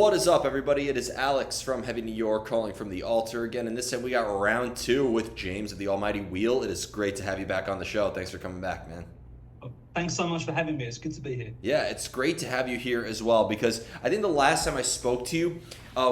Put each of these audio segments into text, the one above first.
What is up, everybody? It is Alex from Heavy New York calling from the Alto again, and this time we got round two with James of the Almighty Wheel. It is great to have you back on the show. Thanks for coming back, man. Thanks so much for having me. It's good to be here. Yeah, it's great to have you here as well because I think the last time I spoke to you,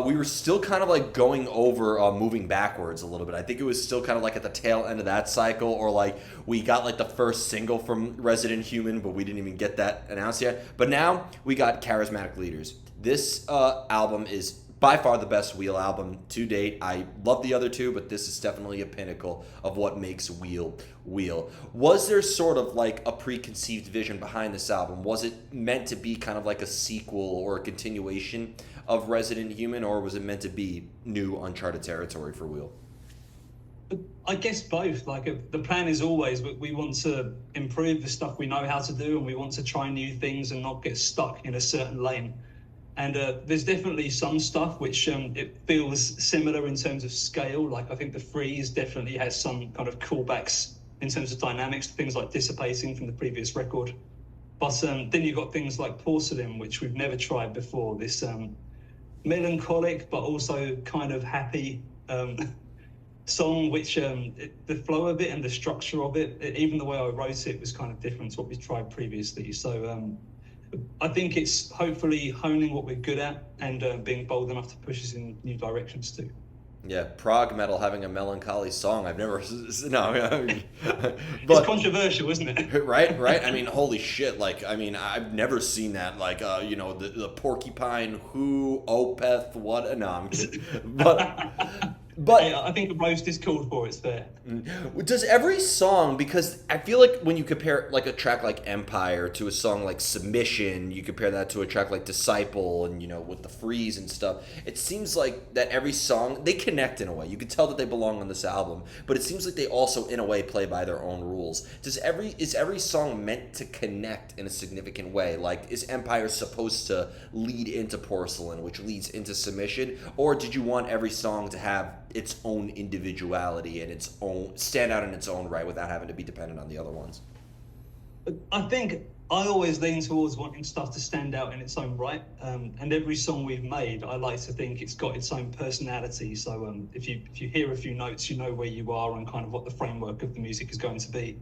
we were still kind of like going over moving backwards a little bit. I think it was still kind of like at the tail end of that cycle, or like we got like the first single from Resident Human, but we didn't even get that announced yet. But now we got Charismatic Leaders. This album is by far the best Wheel album to date. I love the other two, but this is definitely a pinnacle of what makes Wheel Wheel. Was there sort of like a preconceived vision behind this album? Was it meant to be kind of like a sequel or a continuation of Resident Human, or was it meant to be new uncharted territory for Wheel? I guess both. The plan is always we want to improve the stuff we know how to do, and we want to try new things and not get stuck in a certain lane. And there's definitely some stuff which it feels similar in terms of scale. Like I think the Freeze definitely has some kind of callbacks in terms of dynamics, things like Dissipating from the previous record. But then you've got things like Porcelain, which we've never tried before. This melancholic but also kind of happy song, which the flow of it and the structure of it, even the way I wrote it, was kind of different to what we've tried previously. So I think it's hopefully honing what we're good at and being bold enough to push us in new directions too. Yeah, prog metal having a melancholy song. I've never, no, But it's controversial, isn't it? Right. I mean, holy shit. Like, I mean, I've never seen that. Like, the porcupine, who, Opeth, what? No, I'm kidding. But yeah, I think a roast is called for. It's fair. Does every song, because I feel like when you compare like a track like Empire to a song like Submission, you compare that to a track like Disciple and, with the Freeze and stuff, it seems like that every song, they connect in a way. You can tell that they belong on this album, but it seems like they also, in a way, play by their own rules. Is every song meant to connect in a significant way? Like, is Empire supposed to lead into Porcelain, which leads into Submission? Or did you want every song to have its own individuality and its own stand out in its own right without having to be dependent on the other ones? I think I always lean towards wanting stuff to stand out in its own right, and every song we've made, I like to think it's got its own personality. So if you hear a few notes, you know where you are and kind of what the framework of the music is going to be.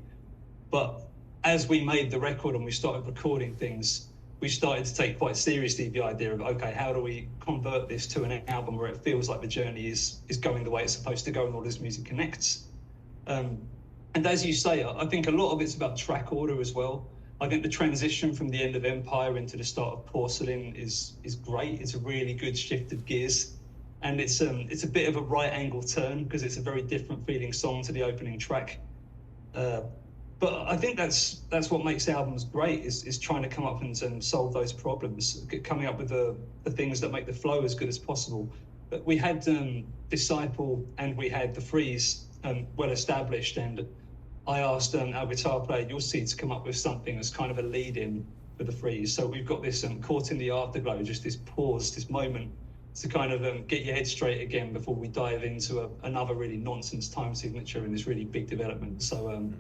But as we made the record and we started recording things, we started to take quite seriously the idea of, okay, how do we convert this to an album where it feels like the journey is going the way it's supposed to go and all this music connects? And as you say, I think a lot of it's about track order as well. I think the transition from the end of Empire into the start of Porcelain is great. It's a really good shift of gears. And it's a bit of a right angle turn because it's a very different feeling song to the opening track. But I think that's what makes albums great, is trying to come up and solve those problems, coming up with the things that make the flow as good as possible. But we had Disciple and we had the Freeze well established, and I asked our guitar player, Yossi, to come up with something that's kind of a lead-in for the Freeze. So we've got this Caught in the Afterglow, just this pause, this moment to kind of get your head straight again before we dive into another really nonsense time signature in this really big development. So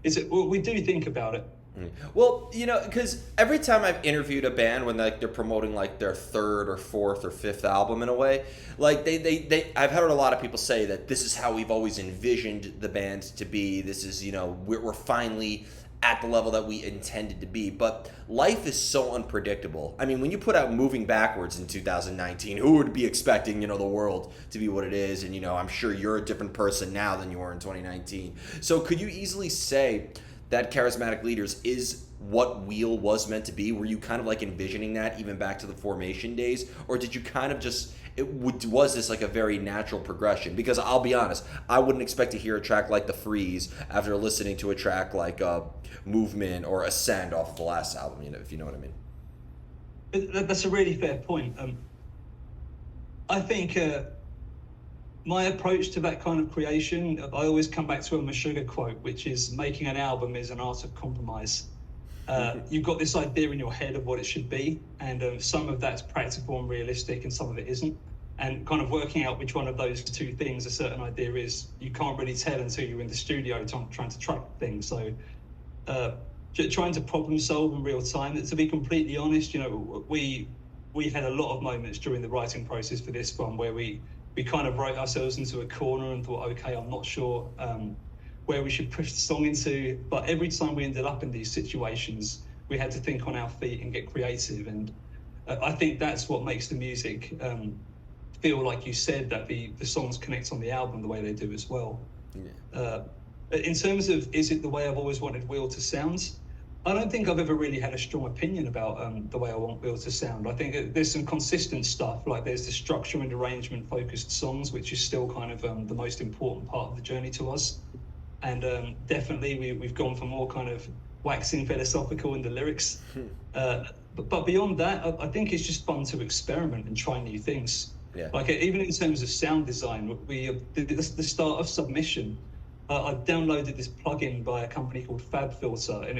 we do think about it. Well, because every time I've interviewed a band when they're promoting like their third or fourth or fifth album in a way, like I've heard a lot of people say that this is how we've always envisioned the band to be. This is, we're finally at the level that we intended to be. But life is so unpredictable. I mean, when you put out Moving Backwards in 2019, who would be expecting, the world to be what it is? And, I'm sure you're a different person now than you were in 2019. So could you easily say that Charismatic Leaders is what Wheel was meant to be? Were you kind of like envisioning that even back to the formation days? Or did you kind of just, was this like a very natural progression? Because I'll be honest, I wouldn't expect to hear a track like The Freeze after listening to a track like Movement or Ascend off of the last album, if you know what I mean. That's a really fair point. I think my approach to that kind of creation, I always come back to a Meshuggah quote, which is making an album is an art of compromise. You've got this idea in your head of what it should be, and some of that's practical and realistic and some of it isn't. And kind of working out which one of those two things a certain idea is, you can't really tell until you're in the studio trying to track things. So trying to problem solve in real time. To be completely honest, we we had a lot of moments during the writing process for this one where we kind of wrote ourselves into a corner and thought, okay, I'm not sure where we should push the song into. But every time we ended up in these situations, we had to think on our feet and get creative. And I think that's what makes the music feel, like you said, that the songs connect on the album the way they do as well. Yeah. In terms of, is it the way I've always wanted Wheel to sound? I don't think I've ever really had a strong opinion about the way I want Wheel to sound. I think there's some consistent stuff, like there's the structure and arrangement focused songs, which is still kind of the most important part of the journey to us. And definitely we've gone for more kind of waxing philosophical in the lyrics. But beyond that, I think it's just fun to experiment and try new things. Yeah. Like even in terms of sound design, the start of Submission, I downloaded this plugin by a company called FabFilter, and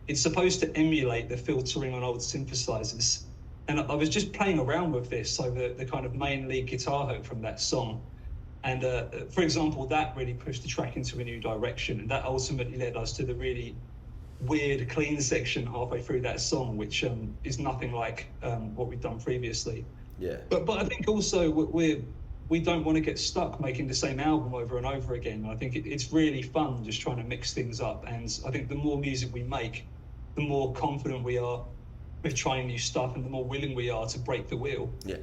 it's supposed to emulate the filtering on old synthesizers. And I was just playing around with this, so the kind of main lead guitar hook from that song. And for example, that really pushed the track into a new direction, and that ultimately led us to the really weird clean section halfway through that song, which is nothing like what we've done previously. Yeah. But I think also we don't want to get stuck making the same album over and over again. I think it's really fun just trying to mix things up, and I think the more music we make, the more confident we are with trying new stuff, and the more willing we are to break the wheel. Yeah,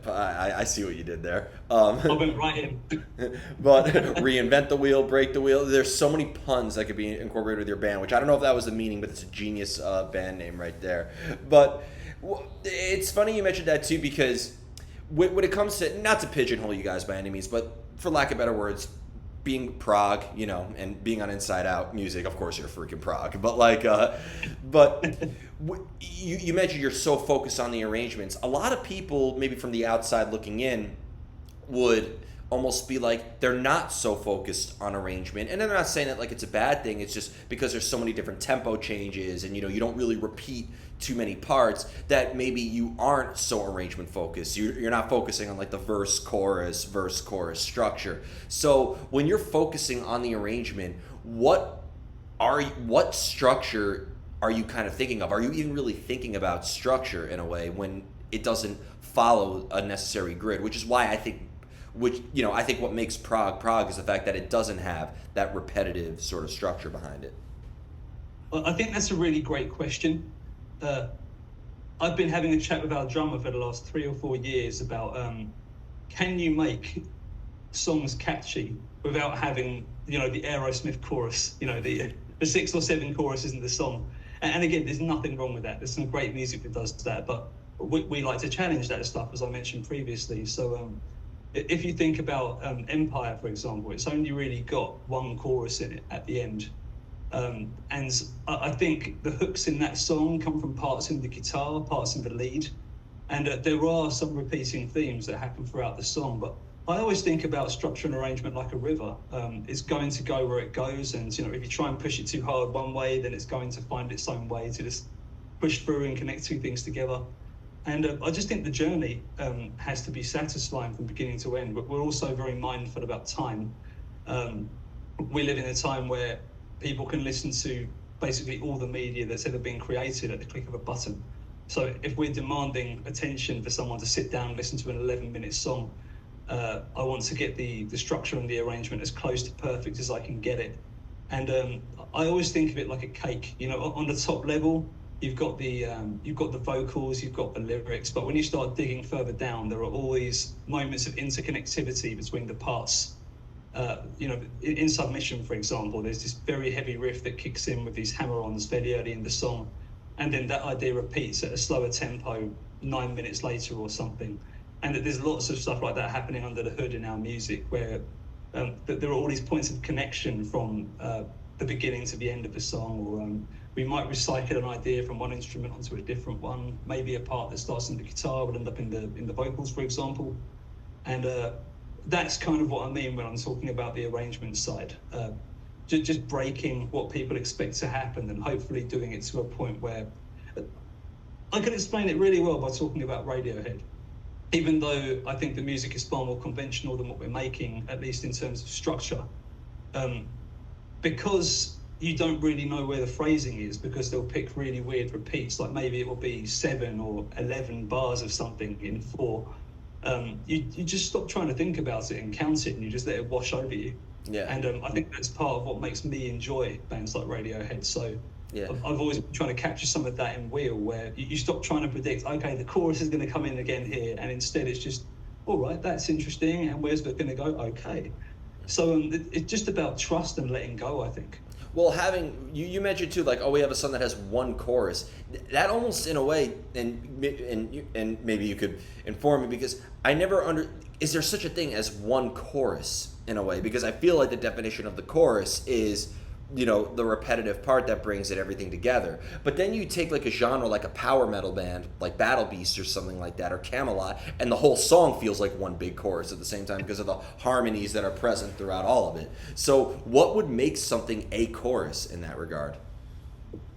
I see what you did there. I went right in. But reinvent the wheel, break the wheel. There's so many puns that could be incorporated with your band, which I don't know if that was the meaning, but it's a genius band name right there. But it's funny you mentioned that too, because when it comes to, not to pigeonhole you guys by any means, but for lack of better words, being prog, and being on Inside Out music, of course you're freaking prog. But you mentioned you're so focused on the arrangements. A lot of people, maybe from the outside looking in, would almost be like they're not so focused on arrangement. And they're not saying that like it's a bad thing. It's just because there's so many different tempo changes, and you don't really repeat too many parts, that maybe you aren't so arrangement focused. You're not focusing on like the verse chorus structure. So when you're focusing on the arrangement, what structure are you kind of thinking of? Are you even really thinking about structure in a way when it doesn't follow a necessary grid? Which is why I think what makes prog is the fact that it doesn't have that repetitive sort of structure behind it. Well, I think that's a really great question. I've been having a chat with our drummer for the last 3 or 4 years about can you make songs catchy without having the Aerosmith chorus, the 6 or 7 choruses in the song. And again, there's nothing wrong with that. There's some great music that does that, but we like to challenge that stuff, as I mentioned previously. So if you think about Empire, for example, it's only really got 1 chorus in it at the end. And I think the hooks in that song come from parts in the guitar, parts in the lead. And there are some repeating themes that happen throughout the song. But I always think about structure and arrangement like a river. It's going to go where it goes. And, if you try and push it too hard one way, then it's going to find its own way to just push through and connect 2 things together. And I just think the journey has to be satisfying from beginning to end. But we're also very mindful about time. We live in a time where people can listen to basically all the media that's ever been created at the click of a button. So if we're demanding attention for someone to sit down and listen to an 11-minute song, I want to get the structure and the arrangement as close to perfect as I can get it. And I always think of it like a cake. On the top level, you've got the vocals, you've got the lyrics, but when you start digging further down, there are always moments of interconnectivity between the parts. In Submission, for example, there's this very heavy riff that kicks in with these hammer-ons fairly early in the song, and then that idea repeats at a slower tempo 9 minutes later or something. And there's lots of stuff like that happening under the hood in our music, where there are all these points of connection from the beginning to the end of the song, or we might recycle an idea from one instrument onto a different one. Maybe a part that starts in the guitar will end up in the vocals, for example. And that's kind of what I mean when I'm talking about the arrangement side. Just breaking what people expect to happen and hopefully doing it to a point where I can explain it really well by talking about Radiohead. Even though I think the music is far more conventional than what we're making, at least in terms of structure. Because, you don't really know where the phrasing is because they'll pick really weird repeats. Like maybe it will be 7 or 11 bars of something in 4. You just stop trying to think about it and count it, and you just let it wash over you. Yeah. And I think that's part of what makes me enjoy bands like Radiohead. So Yeah. I've always been trying to capture some of that in Wheel, where you stop trying to predict, okay, the chorus is going to come in again here, and instead it's just, all right, that's interesting, and where's it going to go? Okay. So it's just about trust and letting go, I think. Well, having you mentioned too, like, oh, we have a song that has one chorus. That almost, in a way, and maybe you could inform me, because I never is there such a thing as one chorus in a way? Because I feel like the definition of the chorus is, the repetitive part that brings everything together. But then you take like a genre like a power metal band like Battle Beast or something like that, or Camelot, and the whole song feels like one big chorus at the same time because of the harmonies that are present throughout all of it. So what would make something a chorus in that regard?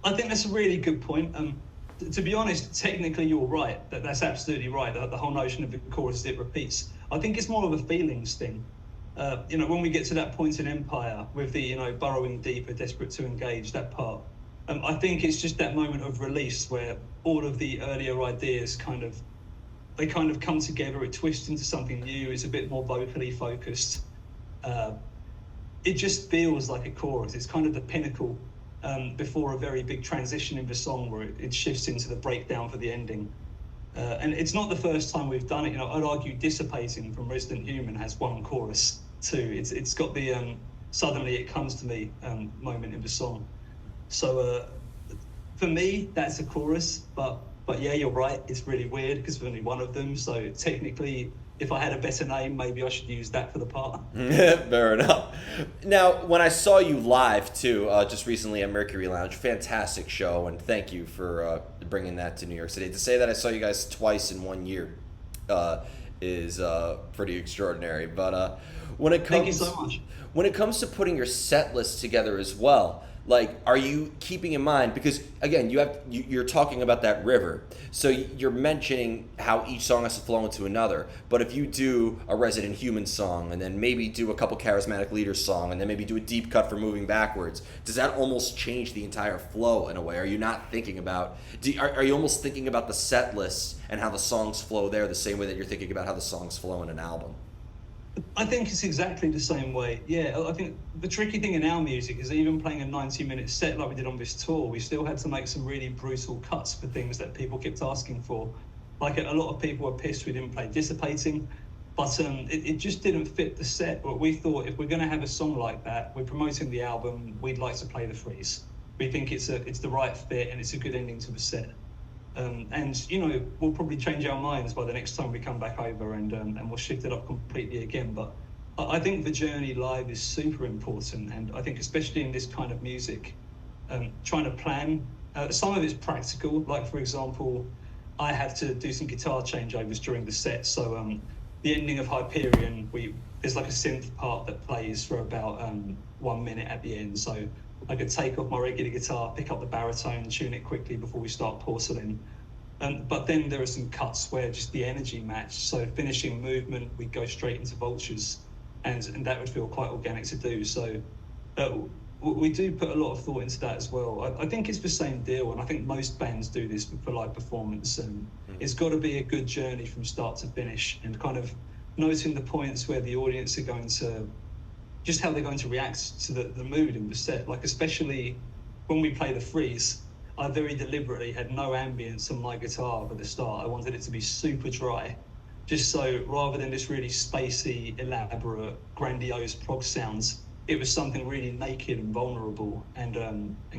I think that's a really good point. To be honest, technically you're right. That's absolutely right. The whole notion of the chorus, it repeats. I think it's more of a feelings thing. When we get to that point in Empire with the, burrowing deeper, desperate to engage, that part, I think it's just that moment of release where all of the earlier ideas kind of come together. It twists into something new. It's a bit more vocally focused. It just feels like a chorus. It's kind of the pinnacle before a very big transition in the song where it shifts into the breakdown for the ending. And it's not the first time we've done it. I'd argue Dissipating from Resident Human has one chorus too. It's got the suddenly it comes to me moment in the song. So for me, that's a chorus. But yeah, you're right. It's really weird because there's only one of them. So technically, if I had a better name, maybe I should use that for the part. Fair enough. Now, when I saw you live too, just recently at Mercury Lounge, fantastic show, and thank you for bringing that to New York City. To say that I saw you guys twice in 1 year is pretty extraordinary. But when it comes, thank you so much. When it comes to putting your set list together as well, like, are you keeping in mind, because again, you're talking about that river, so you're mentioning how each song has to flow into another. But if you do a Resident Human song and then maybe do a couple Charismatic Leaders song and then maybe do a deep cut for Moving Backwards, does that almost change the entire flow in a way? Are you not thinking about, are you almost thinking about the set list and how the songs flow there the same way that you're thinking about how the songs flow in an album? I think it's exactly the same way. Yeah, I think the tricky thing in our music is even playing a 90-minute set like we did on this tour, we still had to make some really brutal cuts for things that people kept asking for. Like, a lot of people were pissed we didn't play Dissipating, but it just didn't fit the set. But we thought, if we're going to have a song like that, we're promoting the album, we'd like to play the Freeze. We think it's the right fit and it's a good ending to the set. And we'll probably change our minds by the next time we come back over, and we'll shift it up completely again. But I think the journey live is super important, and I think especially in this kind of music, trying to plan. Some of it's practical, like for example, I had to do some guitar changeovers during the set. So the ending of Hyperion, there's like a synth part that plays for about 1 minute at the end. So I could take off my regular guitar, pick up the baritone, tune it quickly before we start Porcelain. But then there are some cuts where just the energy matched. So finishing movement, we'd go straight into Vultures, and that would feel quite organic to do. So we do put a lot of thought into that as well. I think it's the same deal, and I think most bands do this for live performance. And it's got to be a good journey from start to finish, and kind of noting the points where the audience are going to, just how they're going to react to the mood in the set. Like, especially when we play the Freeze, I very deliberately had no ambience on my guitar at the start. I wanted it to be super dry, just so rather than this really spacey, elaborate, grandiose prog sounds, it was something really naked and vulnerable and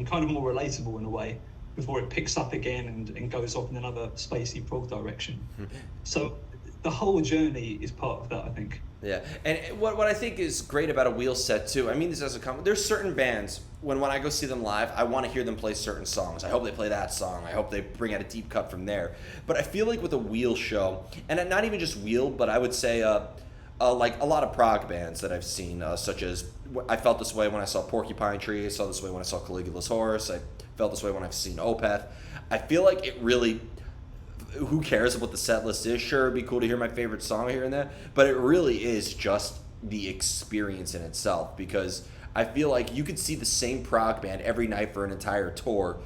kind of more relatable in a way before it picks up again and goes off in another spacey prog direction. So the whole journey is part of that, I think. Yeah, and what I think is great about a Wheel set too, I mean this as a comment, there's certain bands, when I go see them live, I want to hear them play certain songs. I hope they play that song. I hope they bring out a deep cut from there. But I feel like with a Wheel show, and not even just Wheel, but I would say like a lot of prog bands that I've seen, such as, I felt this way when I saw Porcupine Tree, I saw this way when I saw Caligula's Horse, I felt this way when I've seen Opeth. I feel like it really, who cares what the set list is? Sure, it'd be cool to hear my favorite song here and there, but it really is just the experience in itself, because I feel like you could see the same prog band every night for an entire tour,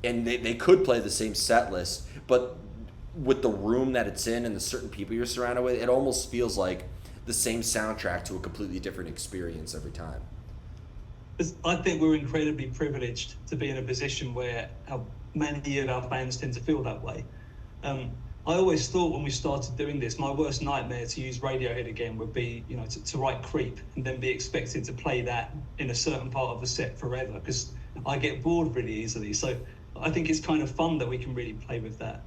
and they could play the same set list, but with the room that it's in and the certain people you're surrounded with, it almost feels like the same soundtrack to a completely different experience every time. I think we're incredibly privileged to be in a position where many of our fans tend to feel that way. I always thought when we started doing this, my worst nightmare, to use Radiohead again, would be, to write Creep and then be expected to play that in a certain part of the set forever, because I get bored really easily. So I think it's kind of fun that we can really play with that.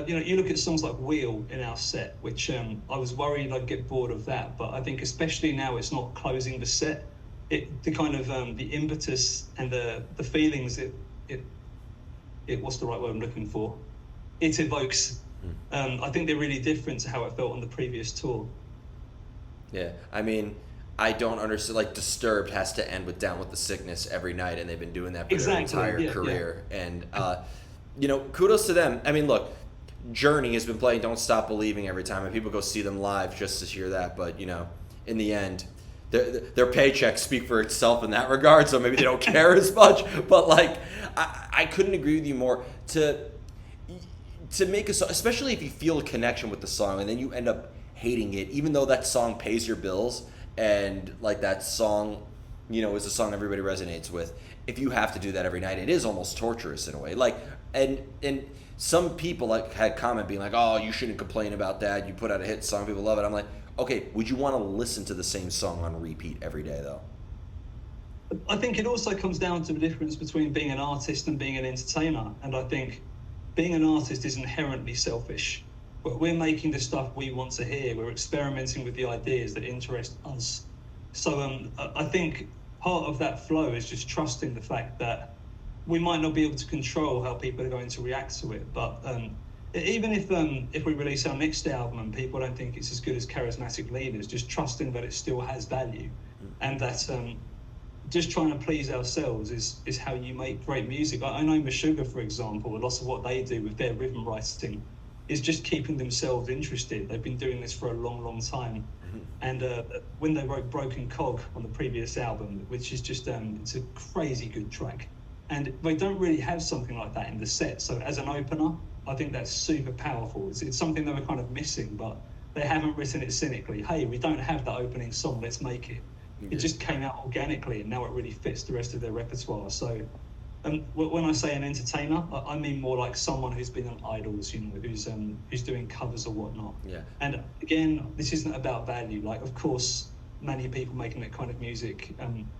You look at songs like Wheel in our set, which I was worried I'd get bored of that, but I think especially now it's not closing the set. The kind of the impetus and the feelings it what's the right word I'm looking for? It evokes. I think they're really different to how it felt on the previous tour. Yeah, I mean, I don't understand. Like, Disturbed has to end with Down with the Sickness every night, and they've been doing that for their entire career. Yeah. And kudos to them. I mean, look, Journey has been playing Don't Stop Believing every time, and people go see them live just to hear that. But in the end, their paychecks speak for itself in that regard, so maybe they don't care as much. But I couldn't agree with you more. To make a song, especially if you feel a connection with the song, and then you end up hating it, even though that song pays your bills, and that song, is a song everybody resonates with. If you have to do that every night, it is almost torturous in a way. And some people had comment being like, "Oh, you shouldn't complain about that. You put out a hit song, people love it." I'm like, okay, would you want to listen to the same song on repeat every day though? I think it also comes down to the difference between being an artist and being an entertainer, and I think being an artist is inherently selfish. But we're making the stuff we want to hear. We're experimenting with the ideas that interest us. So I think part of that flow is just trusting the fact that we might not be able to control how people are going to react to it. But even if we release our next album and people don't think it's as good as Charismatic Leaders, just trusting that it still has value, and that just trying to please ourselves is how you make great music. I know Meshuggah, for example, a lot of what they do with their rhythm writing is just keeping themselves interested. They've been doing this for a long, long time. And when they wrote Broken Cog on the previous album, which is just, it's a crazy good track. And they don't really have something like that in the set. So as an opener, I think that's super powerful. It's something they were kind of missing, but they haven't written it cynically. Hey, we don't have that opening song, let's make it. It just came out organically, and now it really fits the rest of their repertoire. So when I say an entertainer, I mean more like someone who's been on Idols, who's doing covers or whatnot. Yeah. And again, this isn't about value. Of course, many people making that kind of music,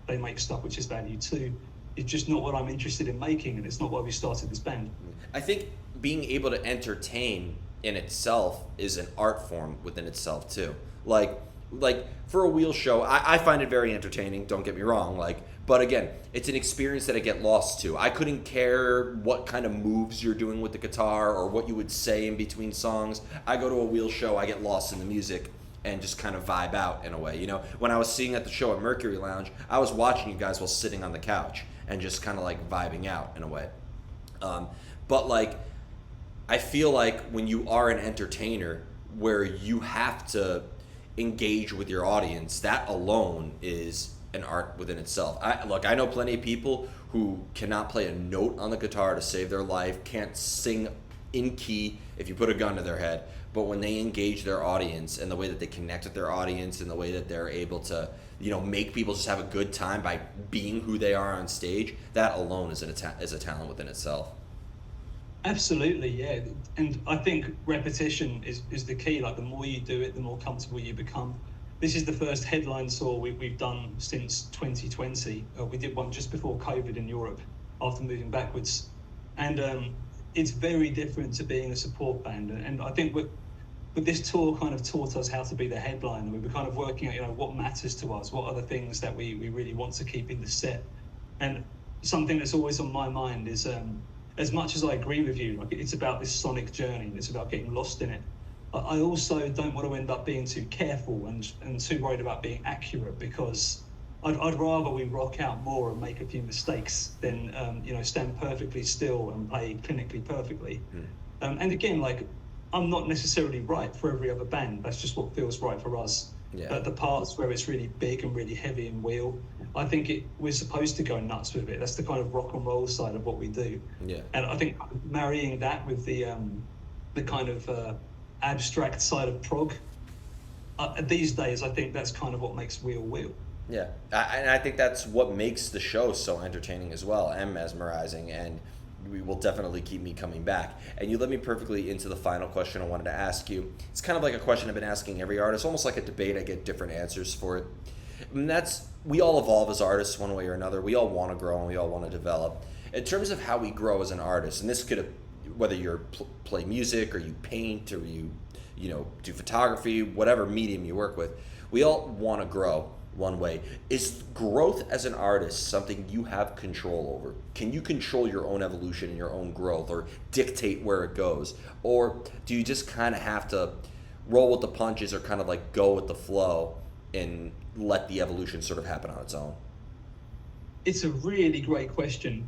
they make stuff which is value too. It's just not what I'm interested in making, and it's not why we started this band. I think being able to entertain in itself is an art form within itself too. Like for a Wheel show, I find it very entertaining, don't get me wrong, but again, it's an experience that I get lost to. I couldn't care what kind of moves you're doing with the guitar or what you would say in between songs. I go to a Wheel show, I get lost in the music and just kind of vibe out in a way. When I was seeing at the show at Mercury Lounge, I was watching you guys while sitting on the couch and just kind of vibing out in a way. But I feel like when you are an entertainer where you have to engage with your audience, that alone is an art within itself. I know plenty of people who cannot play a note on the guitar to save their life, can't sing in key if you put a gun to their head, but when they engage their audience and the way that they connect with their audience and the way that they're able to make people just have a good time by being who they are on stage, that alone is a talent within itself. Absolutely, yeah. And I think repetition is the key. The more you do it, the more comfortable you become. This is the first headline tour we've done since 2020. We did one just before COVID in Europe after moving backwards. And it's very different to being a support band. And I think with this tour kind of taught us how to be the headliner. We were kind of working out, what matters to us, what are the things that we really want to keep in the set. And something that's always on my mind is, as much as I agree with you, it's about this sonic journey and it's about getting lost in it, I also don't want to end up being too careful and too worried about being accurate, because I'd rather we rock out more and make a few mistakes than stand perfectly still and play clinically perfectly. And again, I'm not necessarily right for every other band. That's just what feels right for us. Yeah. The parts where it's really big and really heavy and Wheel, I think we're supposed to go nuts with it. That's the kind of rock and roll side of what we do. Yeah. And I think marrying that with the kind of abstract side of prog, these days, I think that's kind of what makes Wheel. Yeah, and I think that's what makes the show so entertaining as well and mesmerizing, and we will definitely keep me coming back. And you led me perfectly into the final question I wanted to ask you. It's kind of like a question I've been asking every artist, almost like a debate. I get different answers for it. And that's, we all evolve as artists one way or another. We all want to grow and we all want to develop. In terms of how we grow as an artist, and this could have, whether you're play music or you paint or you do photography, whatever medium you work with, we all want to grow one way. Is growth as an artist something you have control over? Can you control your own evolution and your own growth or dictate where it goes? Or do you just kind of have to roll with the punches or kind of like go with the flow and let the evolution sort of happen on its own? It's a really great question.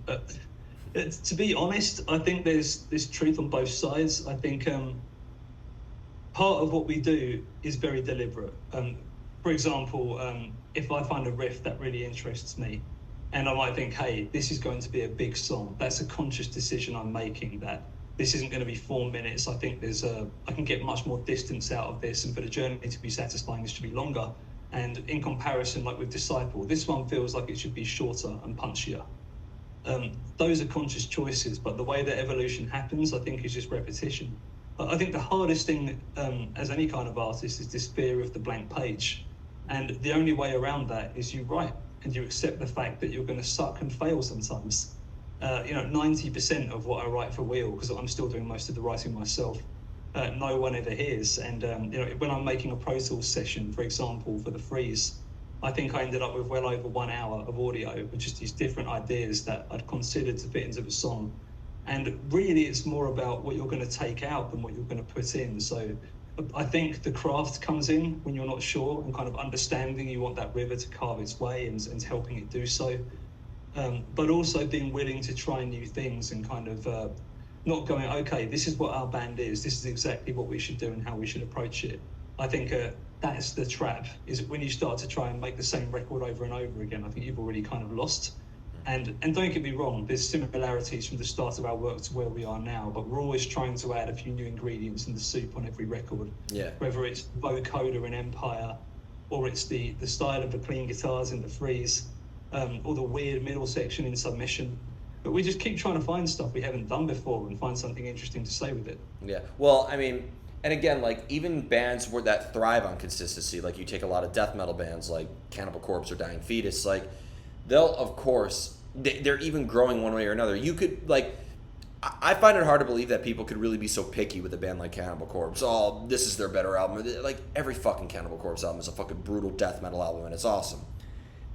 To be honest, I think there's truth on both sides. I think part of what we do is very deliberate. For example, if I find a riff that really interests me, and I might think, hey, this is going to be a big song, that's a conscious decision I'm making, that this isn't going to be 4 minutes. I think I can get much more distance out of this, and for the journey to be satisfying, this should be longer. And in comparison, like with Disciple, this one feels like it should be shorter and punchier. Those are conscious choices, but the way that evolution happens, I think, is just repetition. I think the hardest thing as any kind of artist is this fear of the blank page. And the only way around that is you write and you accept the fact that you're going to suck and fail sometimes. 90% of what I write for Wheel, because I'm still doing most of the writing myself, no one ever hears. And when I'm making a Pro Tools session, for example, for the Freeze, I think I ended up with well over 1 hour of audio with just these different ideas that I'd considered to fit into the song. And really, it's more about what you're going to take out than what you're going to put in. So I think the craft comes in when you're not sure, and kind of understanding you want that river to carve its way and helping it do so. But also being willing to try new things and kind of not going, okay, this is what our band is. This is exactly what we should do and how we should approach it. I think that's the trap, is when you start to try and make the same record over and over again, I think you've already kind of lost. And don't get me wrong, there's similarities from the start of our work to where we are now, but we're always trying to add a few new ingredients in the soup on every record. Yeah. Whether it's vocoder in Empire, or it's the style of the clean guitars in the Freeze, or the weird middle section in Submission. But we just keep trying to find stuff we haven't done before and find something interesting to say with it. Yeah. Well, I mean, and again, like even bands that thrive on consistency, like you take a lot of death metal bands like Cannibal Corpse or Dying Fetus, like they'll, of course, they're even growing one way or another. You could, like, I find it hard to believe that people could really be so picky with a band like Cannibal Corpse. Oh, this is their better album. Like, every fucking Cannibal Corpse album is a fucking brutal death metal album, and it's awesome.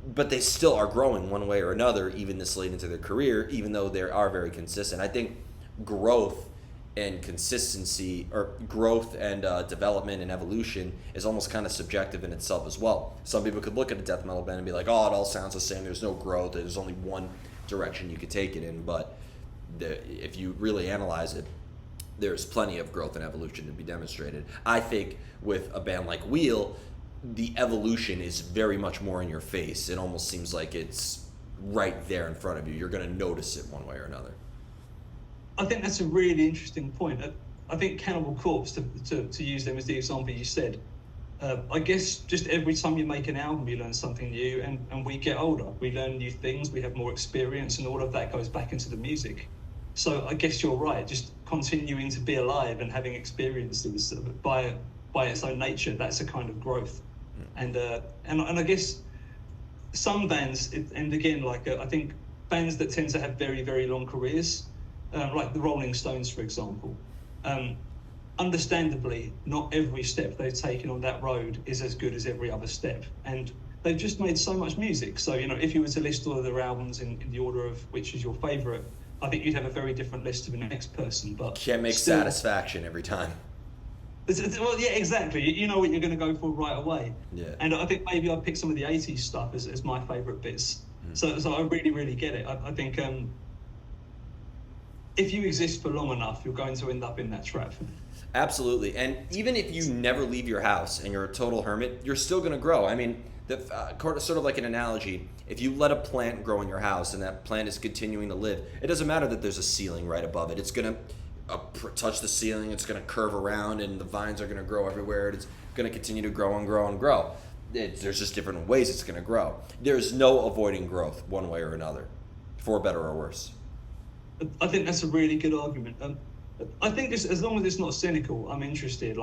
But they still are growing one way or another, even this late into their career, even though they are very consistent. I think growth and consistency, or growth and development and evolution, is almost kind of subjective in itself as well. Some people could look at a death metal band and be like, oh, it all sounds the same, there's no growth, there's only one direction you could take it in. But if you really analyze it, there's plenty of growth and evolution to be demonstrated. I think with a band like Wheel, the evolution is very much more in your face. It almost seems like it's right there in front of you. You're going to notice it one way or another. I think that's a really interesting point. I think Cannibal Corpse, to use them as the example you said, I guess just every time you make an album, you learn something new, and we get older. We learn new things, we have more experience, and all of that goes back into the music. So I guess you're right, just continuing to be alive and having experiences by its own nature, that's a kind of growth. And I guess some bands, and again, like I think bands that tend to have very, very long careers, like the Rolling Stones, for example, understandably, not every step they've taken on that road is as good as every other step. And they've just made so much music. So, if you were to list all of their albums in the order of which is your favorite, I think you'd have a very different list to the next person. But can't make still, satisfaction every time. Well, yeah, exactly. You know what you're going to go for right away. Yeah. And I think maybe I'd pick some of the 80s stuff as my favorite bits. So I really, really get it. I think if you exist for long enough, you're going to end up in that trap. Absolutely. And even if you never leave your house and you're a total hermit, you're still going to grow. I mean, Sort of like an analogy, if you let a plant grow in your house and that plant is continuing to live, it doesn't matter that there's a ceiling right above it. It's going to touch the ceiling, it's going to curve around, and the vines are going to grow everywhere. It's going to continue to grow and grow and grow. There's just different ways it's going to grow. There's no avoiding growth one way or another, for better or worse. I think that's a really good argument. I think as long as it's not cynical, I'm interested.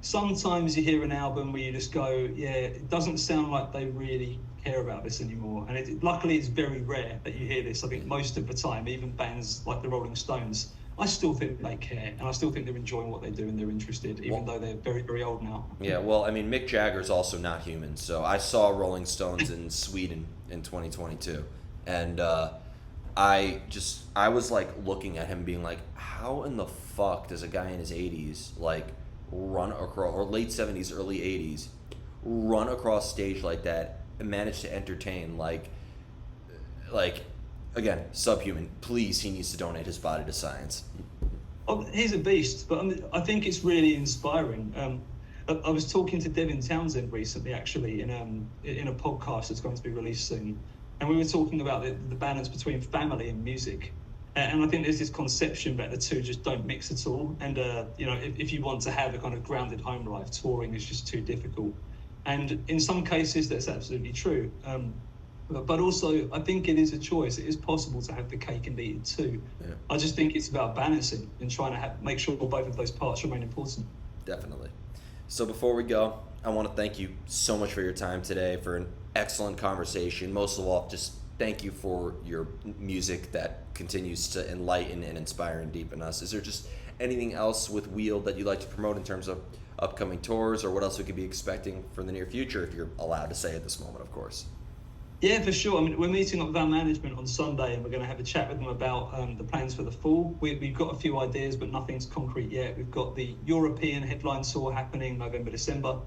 Sometimes you hear an album where you just go, yeah, it doesn't sound like they really care about this anymore. And luckily, it's very rare that you hear this. I think most of the time, even bands like the Rolling Stones, I still think they care, and I still think they're enjoying what they do and they're interested, even though they're very, very old now. Yeah, well, I mean, Mick Jagger's also not human. So I saw Rolling Stones in Sweden in 2022, and I was like looking at him being like, how in the fuck does a guy in his 80s run across, or late 70s, early 80s, run across stage like that and manage to entertain like again, subhuman. Please, he needs to donate his body to science. Oh, he's a beast, but I think it's really inspiring. I was talking to Devin Townsend recently, actually, in a podcast that's going to be released soon, and we were talking about the balance between family and music. And I think there's this conception that the two just don't mix at all. And if you want to have a kind of grounded home life, touring is just too difficult. And in some cases, that's absolutely true. But also, I think it is a choice. It is possible to have the cake and eat it too. Yeah. I just think it's about balancing and trying to make sure both of those parts remain important. Definitely. So before we go, I want to thank you so much for your time today, for an excellent conversation. Most of all, just thank you for your music that continues to enlighten and inspire and deepen us. Is there just anything else with Wheel that you'd like to promote in terms of upcoming tours, or what else we could be expecting for the near future, if you're allowed to say at this moment, of course? Yeah, for sure. I mean, we're meeting up with our management on Sunday, and we're going to have a chat with them about the plans for the fall. We've got a few ideas, but nothing's concrete yet. We've got the European headline tour happening November, December,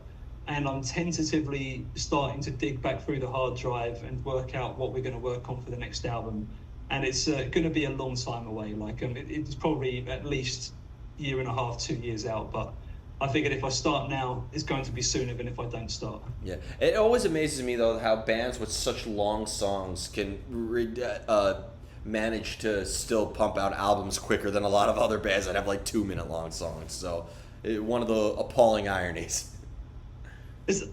and I'm tentatively starting to dig back through the hard drive and work out what we're going to work on for the next album. And it's going to be a long time away. It's probably at least a year and a half, 2 years out, but I figured if I start now, it's going to be sooner than if I don't start. Yeah, it always amazes me though how bands with such long songs can manage to still pump out albums quicker than a lot of other bands that have 2-minute long songs. So one of the appalling ironies.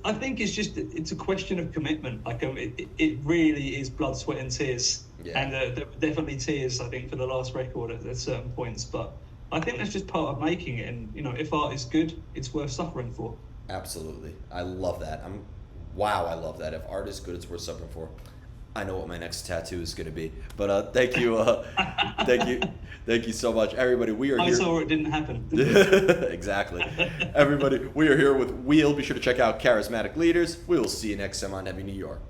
I think it's a question of commitment. It really is blood, sweat, and tears. Yeah. And there were definitely tears, I think, for the last record at certain points, but I think that's just part of making it, and if art is good, it's worth suffering for. Absolutely, I love that. I love that. If art is good, it's worth suffering for. I know what my next tattoo is going to be. But thank you, thank you so much, everybody. We are here. I saw it didn't happen. Exactly, everybody. We are here with Wheel. Be sure to check out Charismatic Leaders. We will see you next time on Heavy New York.